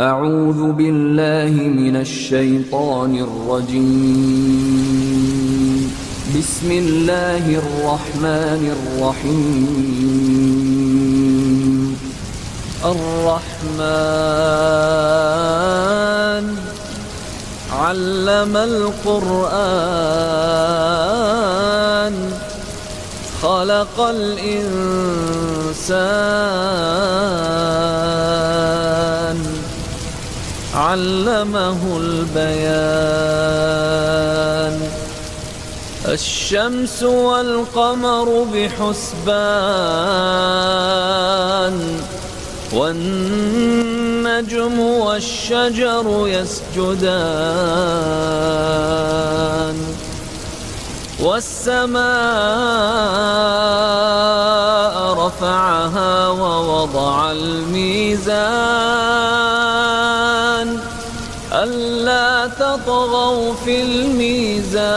أعوذ بالله من الشيطان الرجيم. بسم الله الرحمن الرحيم. الرحمن علم القرآن خلق الإنسان علمه البيان. الشمس والقمر بحسبان والنجم والشجر يسجدان والسماء رفعها ووضع الميزان ألا تطغوا في الميزان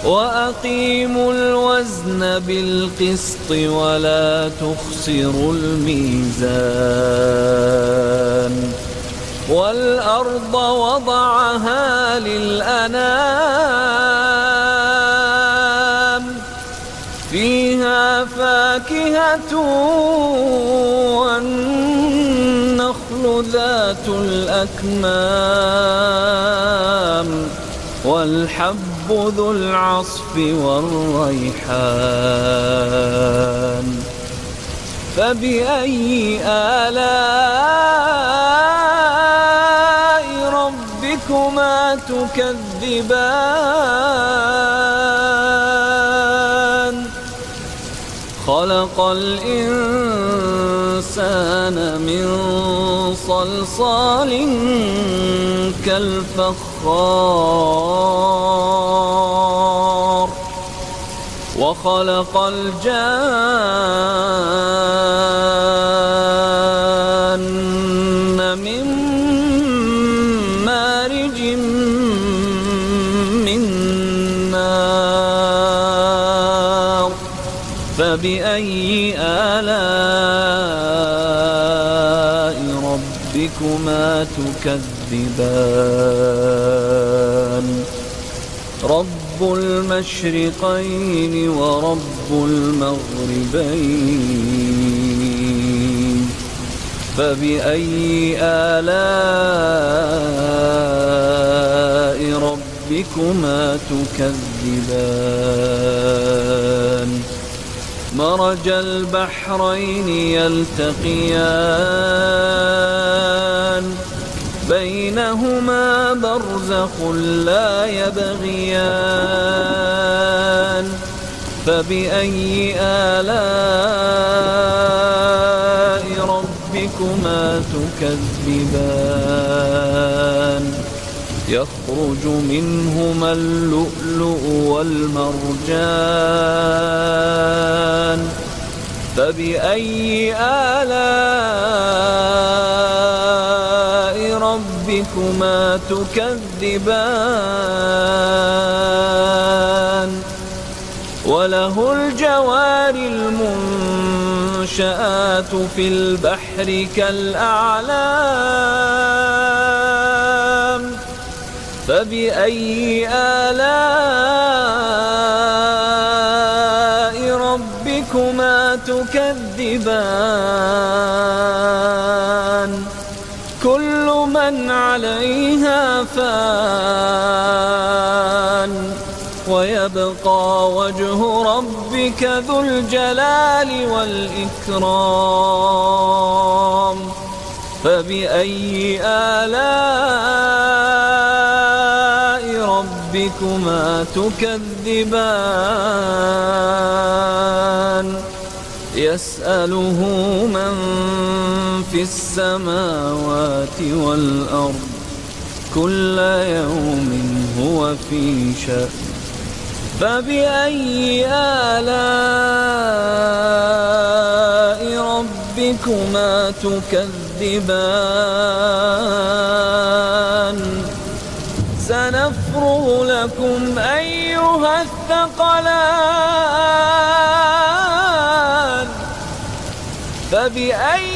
وأقيموا الوزن بالقسط ولا تخسروا الميزان. والأرض وضعها للأنام فيها فاكهة والنخل ذات الأكمام والحب ذو العصف والريحان. فبأي آلاء ربكما تكذبان؟ خلق الإنسان من صلصال كالفخار وخلق الجان من مارج من نار. فبأي آلاء ربكما تكذبان؟ رب المشرقين ورب المغربين. فبأي آلاء ربكما تكذبان؟ مرج البحرين يلتقيان بينهما برزخ لا يبغيان. فبأي آلاء ربكما تكذبان؟ يخرج منهما اللؤلؤ والمرجان. فبأي آلاء ربكما تكذبان؟ وله الجوار المنشآت في البحر كالأعلام. فبأي آلاء ربكما تكذبان؟ كل من عليها فان ويبقى وجه ربك ذو الجلال والإكرام. فبأي آلاء ربكما تكذبان؟ يسأله من في السماوات والأرض كل يوم هو في شأن. فبأي آلاء ربكما تكذبان؟ سنفرغ لكم أيها الثقلان. فبأي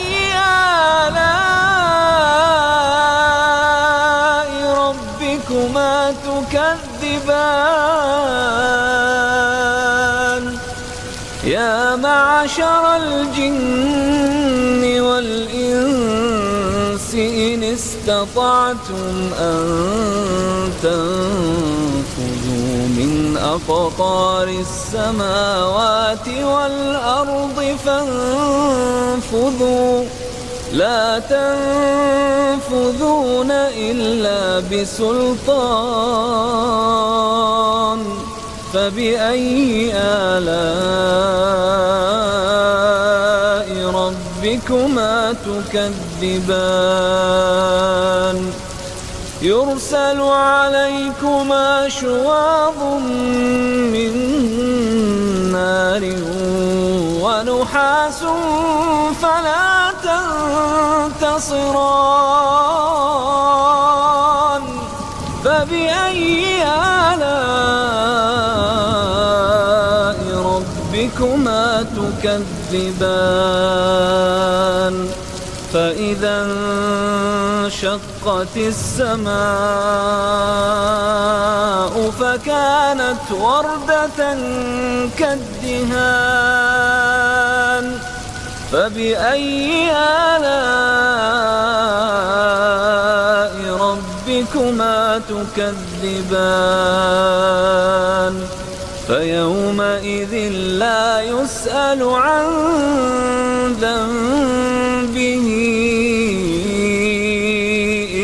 تكذبان يا معشر الجن والإنس إن استطعتم أن تنفذوا من أقطار السماوات والأرض فانفذوا لا تنفذون إلا بسلطان فبأي آلاء ربكما تكذبان يرسل عليكما شواظ من نار ونحاس فلا تنتصران فبأي آلاء ربكما تكذبان فإذا انشقت السماء فكانت وردة كالدهان فبأي آلاء ربكما تكذبان فيومئذ لا يسأل عن ذنبه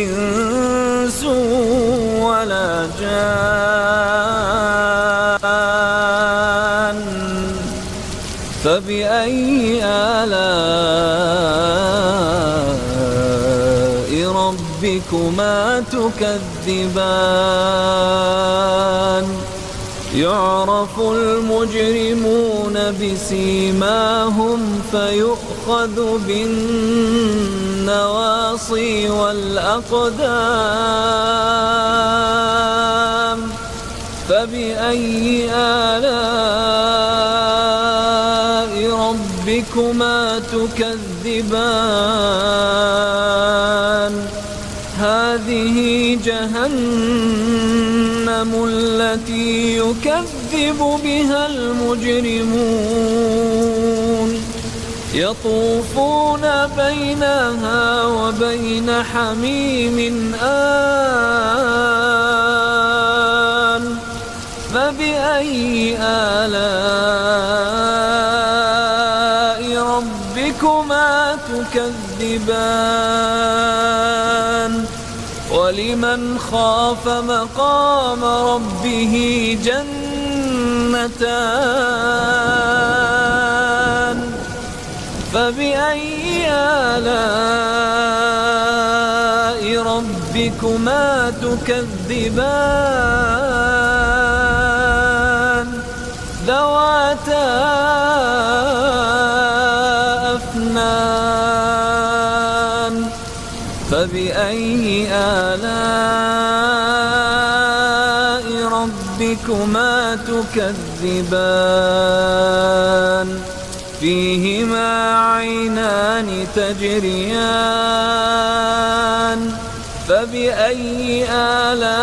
إنس ولا جان فبأي آلاء ربكما تكذبان يعرف المجرمون بسيماهم فيؤخذ بالنواصي والأقدام فبأي آلاء ربكما تكذبان هذه جهنم التي يكذب بها المجرمون يطوفون بينها وبين حميم آن فبأي آلاء ربكما تكذبان ولمن خاف مقام ربه جنتان فبأي آلاء ربكما تكذبان ذواتا أفنان فبأي آلاء ربكما تكذبان فيهما عينان تجريان فبأي آلاء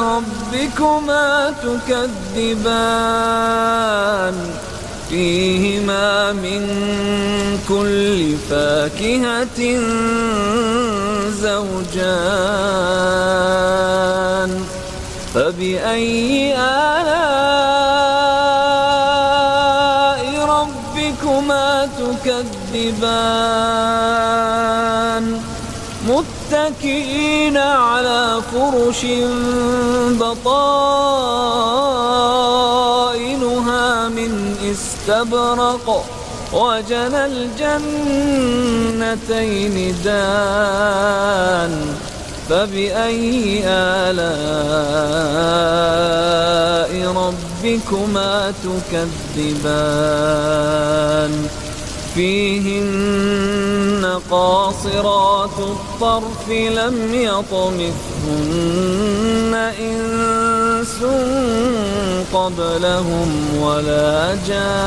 ربكما تكذبان فيهما من كل فاكهة زوجان فبأي آلاء ربكما تكذبان متكئين على فرش بطائنها من استبرق وجنى الجنتين دان فبأي آلاء ربكما تكذبان فيهن قاصرات الطرف لم يطمثهن إنس قبلهم ولا جان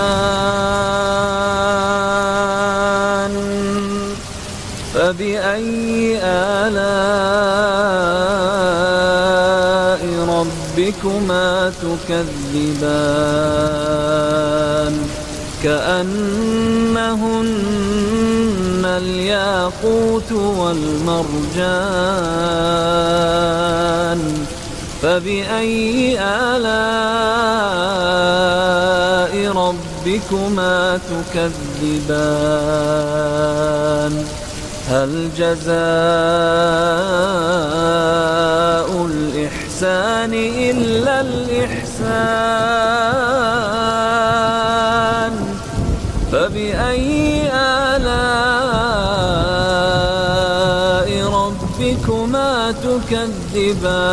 فبأي آلاء ربكما تكذبان كأنهن الياقوت والمرجان فبأي آلاء ربكما تكذبان هل جزاء الإحسان إلا الإحسان فبأي آلاء ربكما تكذبان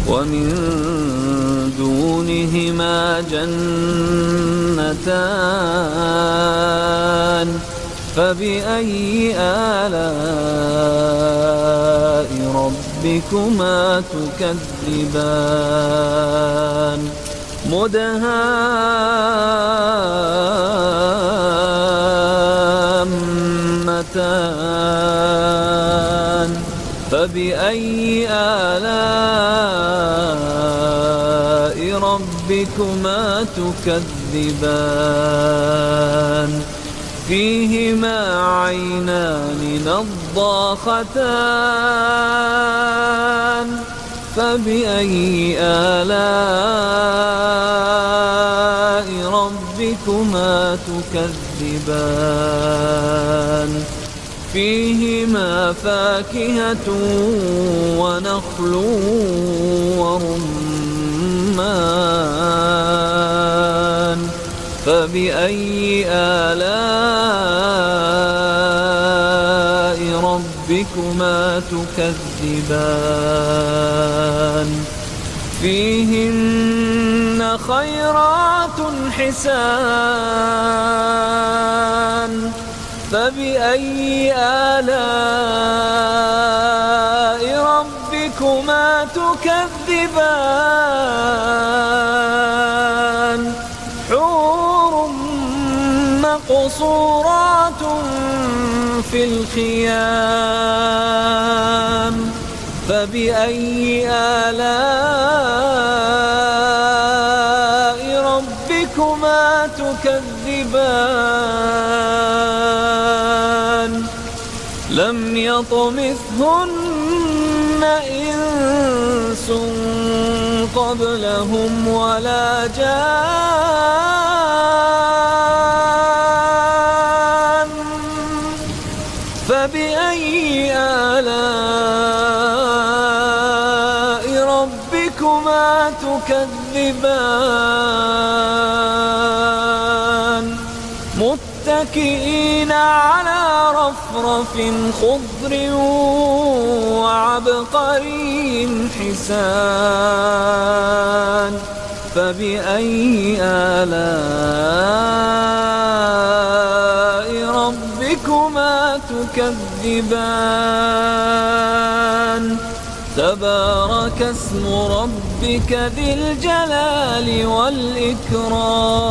ومن دونهما جنتان فبأي آلاء ربكما تكذبان مدهامتان فبأي آلاء ربكما تكذبان فيهما عينان نضاختان فبأي آلاء ربكما تكذبان فيهما فاكهة ونخل ورمان فبأي آلاء ربكما تكذبان فيهن خيرات حسان فبأي آلاء ربكما تكذبان حور مقصورات في الخيام فبأي آلاء ربكما تكذبان لم يطمثهن إنس قبلهم ولا جان فبأي آلاء ربكما تكذبان متكئين على رفرف خضر وعبقري حسان فبأي آلاء ربكما تكذبان تبارك اسم ربك ذي الجلال والإكرام